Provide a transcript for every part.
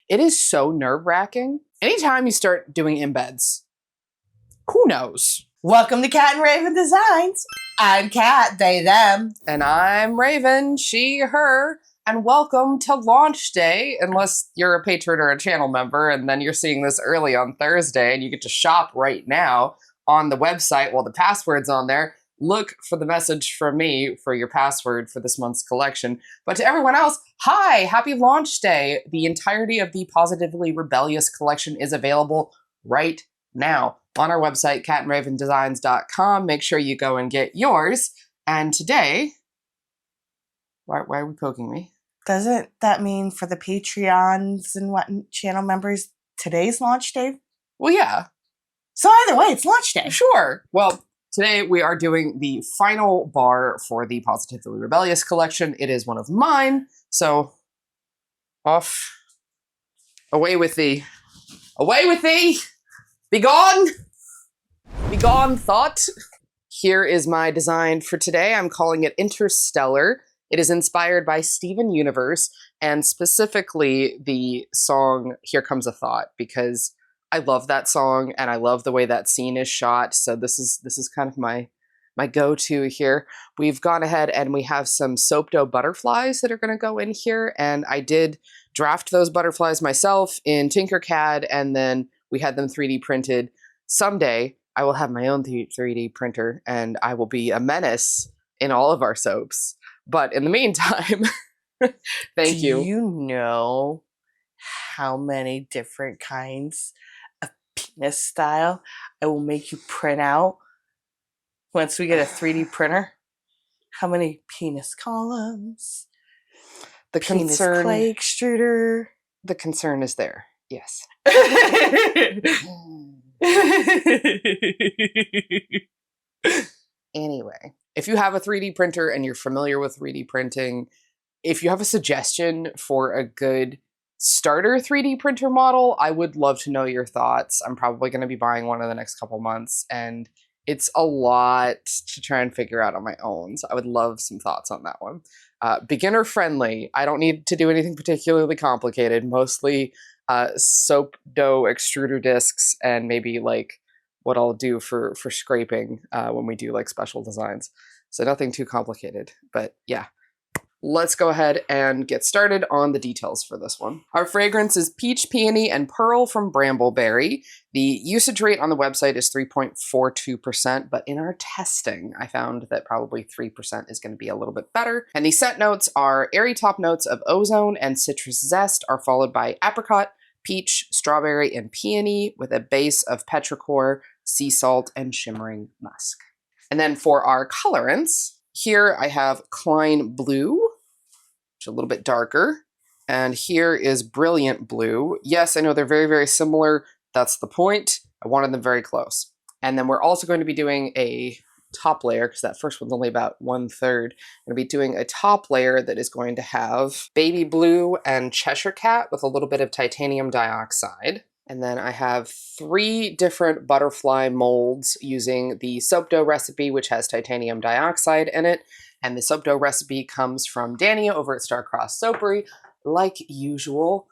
It is so nerve-wracking. Anytime you start doing embeds, who knows? Welcome to Cat and Raven Designs. I'm Cat, they, them. And I'm Raven, she, her. And welcome to launch day, unless you're a patron or a channel member, and then you're seeing this early on Thursday, and you get to shop right now on the website while the password's on there. Look for the message from me for your password for this month's collection. But to everyone else, hi, happy launch day. The entirety of the Positively Rebellious collection is available right now on our website, catandravendesigns.com. Make sure you go and get yours. And today, why are we poking me? Doesn't that mean for the Patreons and what channel members, today's launch day? Well, yeah. So either way, it's launch day. Sure. Well, today we are doing the final bar for the Positively Rebellious collection. It is one of mine. So off. Away with thee. Away with thee! Be gone! Be gone, thought. Here is my design for today. I'm calling it Interstellar. It is inspired by Steven Universe, and specifically the song Here Comes a Thought, because I love that song and I love the way that scene is shot. So this is kind of my go-to here. We've gone ahead and we have some soap dough butterflies that are going to go in here, and I did draft those butterflies myself in Tinkercad, and then we had them 3D printed. Someday I will have my own 3D printer and I will be a menace in all of our soaps. But in the meantime, thank you. Do you know how many different kinds of penis style I will make you print out once we get a 3D printer? How many penis columns? The penis concern, clay extruder. The concern is there. Yes. Anyway, if you have a 3D printer and you're familiar with 3D printing, if you have a suggestion for a good starter 3D printer model, I would love to know your thoughts. I'm probably going to be buying one in the next couple months, and it's a lot to try and figure out on my own. So I would love some thoughts on that one. Beginner friendly. I don't need to do anything particularly complicated. Mostly soap dough extruder discs and maybe like what I'll do for scraping when we do like special designs. So nothing too complicated, but yeah. Let's go ahead and get started on the details for this one. Our fragrance is Peach, Peony, and Pearl from Brambleberry. The usage rate on the website is 3.42%, but in our testing, I found that probably 3% is going to be a little bit better. And the scent notes are airy top notes of ozone and citrus zest are followed by apricot, peach, strawberry, and peony with a base of petrichor, sea salt, and shimmering musk. And then for our colorants, here I have Klein Blue, which is a little bit darker. And here is Brilliant Blue. Yes, I know they're very, very similar. That's the point. I wanted them very close. And then we're also going to be doing a top layer, because that first one's only about 1/3. I'm going to be doing a top layer that is going to have Baby Blue and Cheshire Cat with a little bit of titanium dioxide. And then I have 3 different butterfly molds using the soap dough recipe, which has titanium dioxide in it. And the soap dough recipe comes from Danny over at Starcross Soapery. Like usual,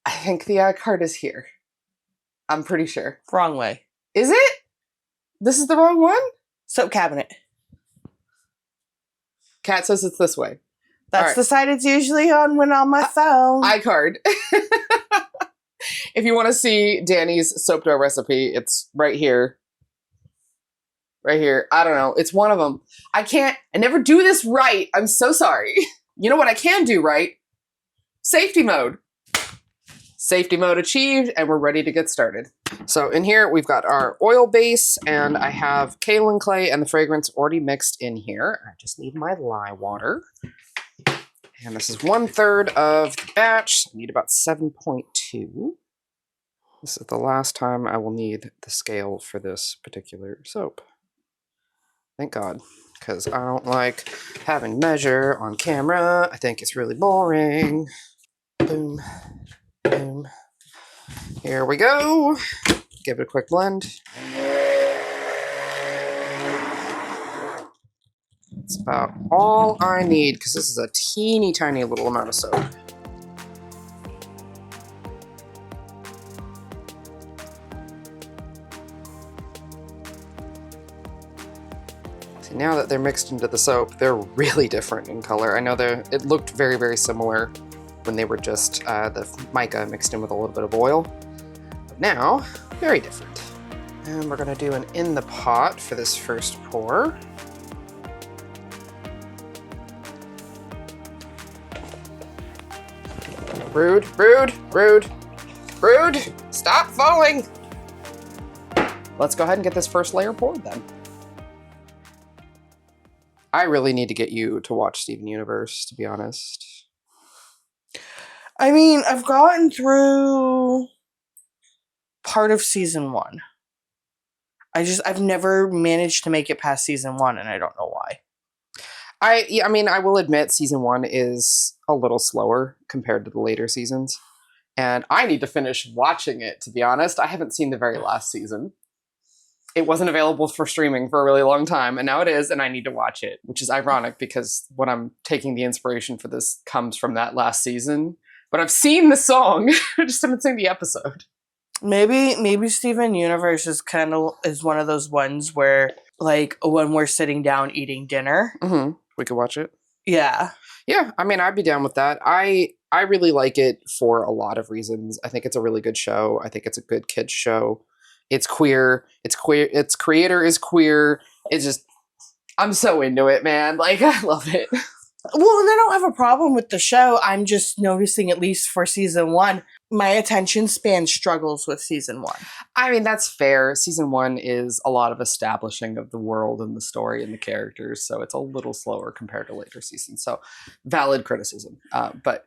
I think the card is here. I'm pretty sure. Wrong way. Is it? This is the wrong one? Soap cabinet. Kat says it's this way. That's right. The side it's usually on when on my phone. iCard. If you want to see Danny's soap dough recipe, it's right here. Right here. I don't know. It's one of them. I never do this right. I'm so sorry. You know what I can do right? Safety mode. Safety mode achieved, and we're ready to get started. So in here, we've got our oil base, and I have kaolin clay and the fragrance already mixed in here. I just need my lye water. And this is 1/3 of the batch. So I need about 7.2. This is the last time I will need the scale for this particular soap. Thank God, because I don't like having to measure on camera. I think it's really boring. Boom, boom. Here we go. Give it a quick blend. It's about all I need, because this is a teeny tiny little amount of soap. Now that they're mixed into the soap, they're really different in color. I know it looked very, very similar when they were just the mica mixed in with a little bit of oil. But now, very different. And we're gonna do an in the pot for this first pour. Rude, rude, rude, rude! Stop falling! Let's go ahead and get this first layer poured then. I really need to get you to watch Steven Universe, to be honest. I mean, I've gotten through part of season 1. I've never managed to make it past season 1, and I don't know why. I mean, I will admit season 1 is a little slower compared to the later seasons. And I need to finish watching it, to be honest. I haven't seen the very last season. It wasn't available for streaming for a really long time, and now it is, and I need to watch it, which is ironic because what I'm taking the inspiration for this comes from that last season. But I've seen the song, I just haven't seen the episode. Maybe Steven Universe is one of those ones where, like, when we're sitting down eating dinner. Mm-hmm. We could watch it. Yeah. Yeah, I mean, I'd be down with that. I really like it for a lot of reasons. I think it's a really good show. I think it's a good kids show. It's queer. Its creator is queer. It's just, I'm so into it, man. Like, I love it. Well, and I don't have a problem with the show. I'm just noticing, at least for season 1, my attention span struggles with season 1. I mean, that's fair. Season 1 is a lot of establishing of the world and the story and the characters, so it's a little slower compared to later seasons. So, valid criticism. But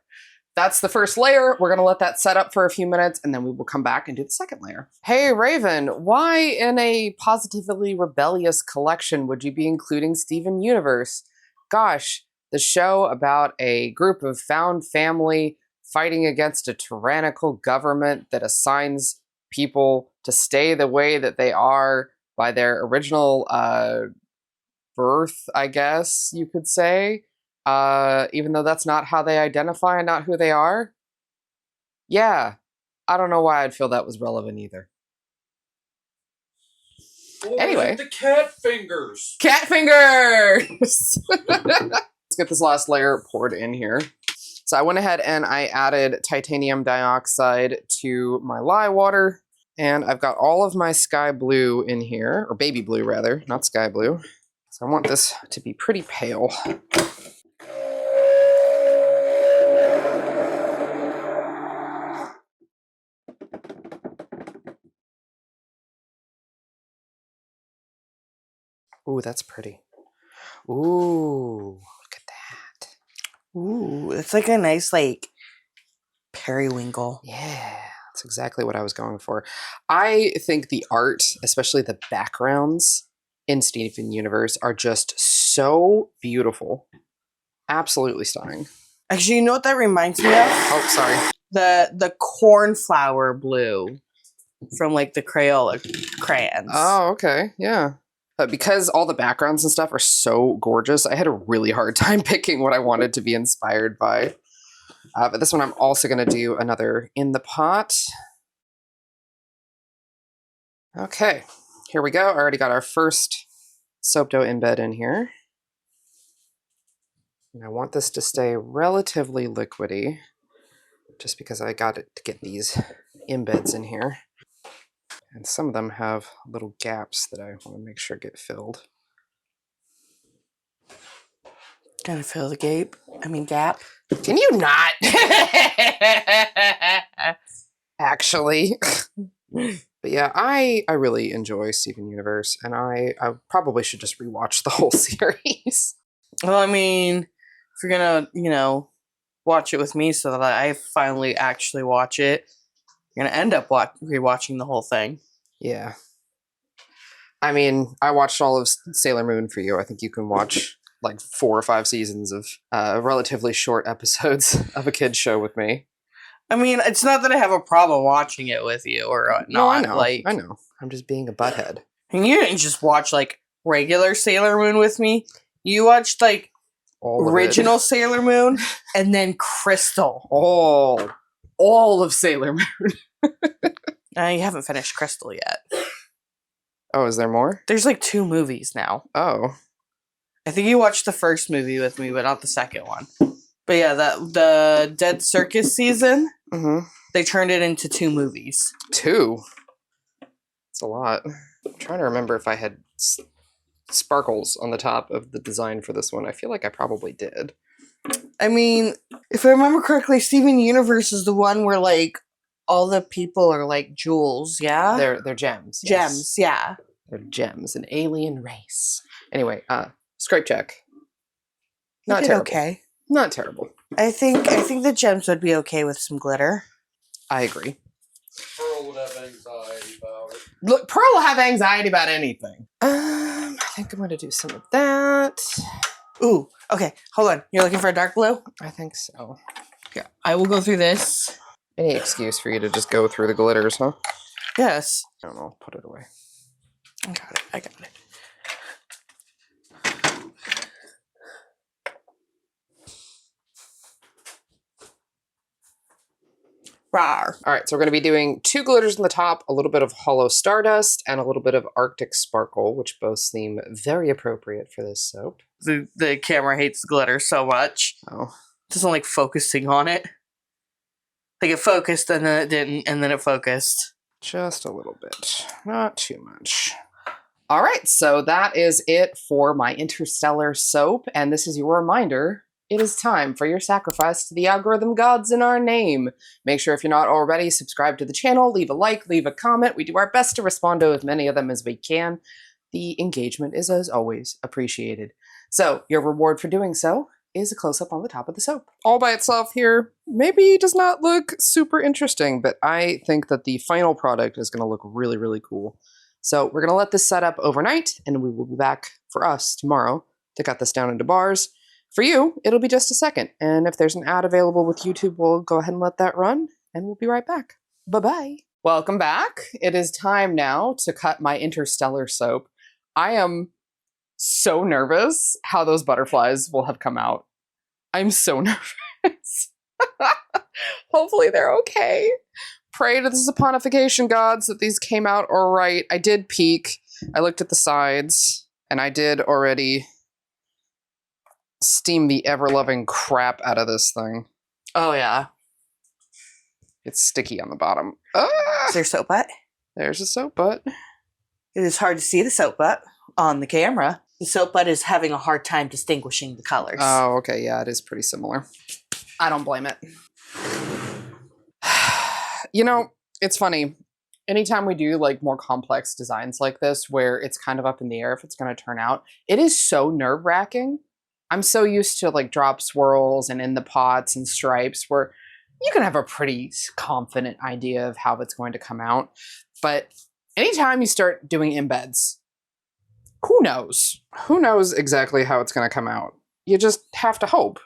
that's the first layer. We're going to let that set up for a few minutes, and then we will come back and do the second layer. Hey, Raven, why in a Positively Rebellious collection would you be including Steven Universe? Gosh, the show about a group of found family fighting against a tyrannical government that assigns people to stay the way that they are by their original birth, I guess you could say. Even though that's not how they identify and not who they are. Yeah, I don't know why I'd feel that was relevant either. Anyway. The cat fingers! Cat fingers! Let's get this last layer poured in here. So I went ahead and I added titanium dioxide to my lye water. And I've got all of my sky blue in here, or baby blue rather, not sky blue. So I want this to be pretty pale. Ooh, that's pretty. Ooh, look at that. Ooh, it's like a nice, like, periwinkle. Yeah, that's exactly what I was going for. I think the art, especially the backgrounds in Steven Universe, are just so beautiful. Absolutely stunning. Actually, you know what that reminds me of? Oh, sorry. The cornflower blue from, like, the Crayola crayons. Oh, okay, yeah. But because all the backgrounds and stuff are so gorgeous, I had a really hard time picking what I wanted to be inspired by. But this one I'm also going to do another in the pot. Okay, here we go. I already got our first soap dough embed in here. And I want this to stay relatively liquidy, just because I got it to get these embeds in here. And some of them have little gaps that I want to make sure get filled. Gonna fill the gap. Can you not? Actually. But yeah, I really enjoy Steven Universe, and I probably should just rewatch the whole series. Well, I mean, if you're gonna, watch it with me so that I finally actually watch it, you're gonna end up rewatching the whole thing. Yeah. I mean, I watched all of Sailor Moon for you. I think you can watch like 4 or 5 seasons of relatively short episodes of a kid's show with me. I mean, it's not that I have a problem watching it with you or not. No, I know. Like, I know. I'm just being a butthead. And you didn't just watch, like, regular Sailor Moon with me. You watched, like, original Sailor Moon and then Crystal. All of Sailor Moon. You haven't finished Crystal yet. Oh, is there more? There's, like, 2 movies now. Oh. I think you watched the first movie with me, but not the second one. But yeah, the Dead Circus season, they turned it into 2 movies. 2? It's a lot. I'm trying to remember if I had sparkles on the top of the design for this one. I feel like I probably did. I mean, if I remember correctly, Steven Universe is the one where, like, all the people are, like, jewels, yeah? They're gems. Gems, yeah. They're gems, an alien race. Anyway, scrape check. You Not did terrible. okay. Not terrible. I think the gems would be okay with some glitter. I agree. Pearl would have anxiety about it. Look, Pearl will have anxiety about anything. I think I'm going to do some of that. Ooh, okay, hold on. You're looking for a dark blue? I think so. Yeah, I will go through this. Any excuse for you to just go through the glitters, huh? Yes. I don't know. Put it away. I got it. Rawr. All right, so we're going to be doing 2 glitters on the top, a little bit of hollow stardust, and a little bit of Arctic sparkle, which both seem very appropriate for this soap. The camera hates glitter so much. Oh. It doesn't like focusing on it. Like it focused and then it didn't, and then it focused. Just a little bit. Not too much. All right, so that is it for my Interstellar soap, and this is your reminder. It is time for your sacrifice to the algorithm gods in our name. Make sure if you're not already, subscribe to the channel, leave a like, leave a comment. We do our best to respond to as many of them as we can. The engagement is, as always, appreciated. So your reward for doing so is a close-up on the top of the soap. All by itself here maybe does not look super interesting, but I think that the final product is going to look really, really cool. So we're going to let this set up overnight, and we will be back for us tomorrow to cut this down into bars. For you, it'll be just a second, and if there's an ad available with YouTube, we'll go ahead and let that run, and we'll be right back. Bye-bye. Welcome back. It is time now to cut my Interstellar soap. I am so nervous how those butterflies will have come out. I'm so nervous. Hopefully they're okay. Pray to the saponification gods that these came out all right. I did peek. I looked at the sides, and I did already steam the ever-loving crap out of this thing. Oh yeah. It's sticky on the bottom. Ah! Is there soap butt? There's a soap butt. It is hard to see the soap butt on the camera. The soap butt is having a hard time distinguishing the colors. Oh, okay. Yeah, it is pretty similar. I don't blame it. You know, it's funny. Anytime we do like more complex designs like this, where it's kind of up in the air if it's going to turn out, it is so nerve-wracking. I'm so used to like drop swirls and in the pots and stripes where you can have a pretty confident idea of how it's going to come out. But anytime you start doing embeds, who knows? Who knows exactly how it's going to come out? You just have to hope.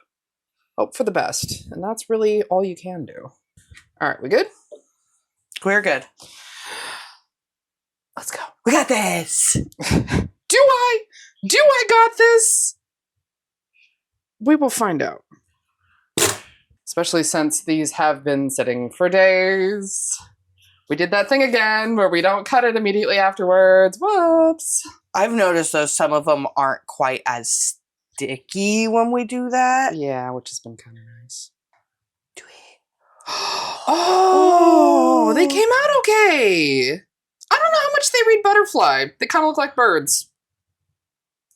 Hope for the best. And that's really all you can do. All right, we good? We're good. Let's go. We got this. Do I got this? We will find out. Especially since these have been sitting for days. We did that thing again where we don't cut it immediately afterwards. Whoops. I've noticed though some of them aren't quite as sticky when we do that. Yeah, which has been kind of nice. Do it. Oh, they came out okay. I don't know how much they read butterfly. They kind of look like birds.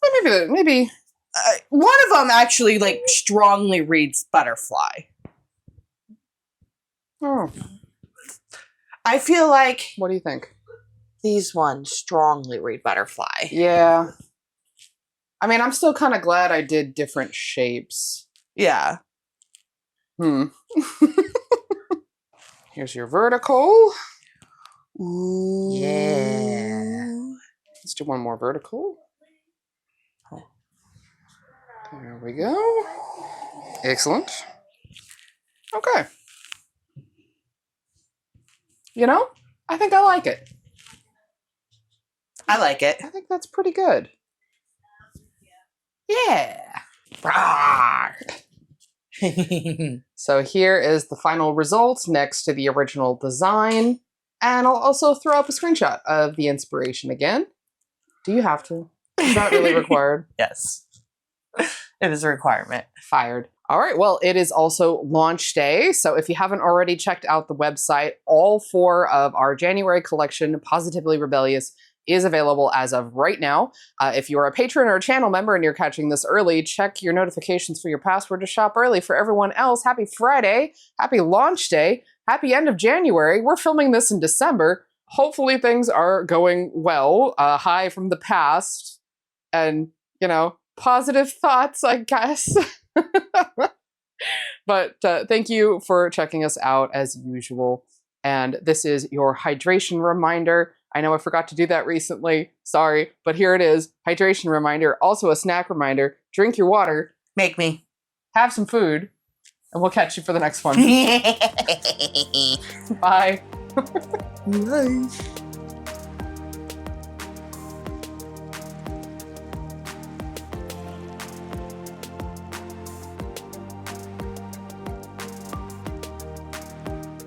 Well, maybe. One of them actually like strongly reads butterfly. Oh, I feel like what do you think? these ones strongly read butterfly. Yeah. I mean, I'm still kind of glad I did different shapes. Yeah. Here's your vertical. Ooh. Yeah. Let's do one more vertical. There we go. Excellent. Okay. You know, I think I like it. I like it. I think that's pretty good. Yeah. Rawr. So here is the final result next to the original design. And I'll also throw up a screenshot of the inspiration again. Do you have to? It's not really required. Yes. It is a requirement. Fired. All right. Well, it is also launch day. So if you haven't already checked out the website, all 4 of our January collection, Positively Rebellious, is available as of right now. If you are a patron or a channel member and you're catching this early, check your notifications for your password to shop early. For everyone else, happy Friday, happy launch day, happy end of January. We're filming this in December. Hopefully things are going well. Hi from the past. And, positive thoughts, I guess. But thank you for checking us out as usual. And this is your hydration reminder. I know I forgot to do that recently. Sorry, but here it is. Hydration reminder, also a snack reminder. Drink your water. Make me. Have some food. And we'll catch you for the next one. Bye. Bye.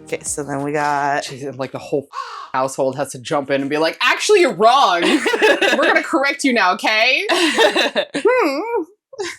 Okay, so then we got... Jeez, like the whole household has to jump in and be like, actually, you're wrong. We're going to correct you now, okay?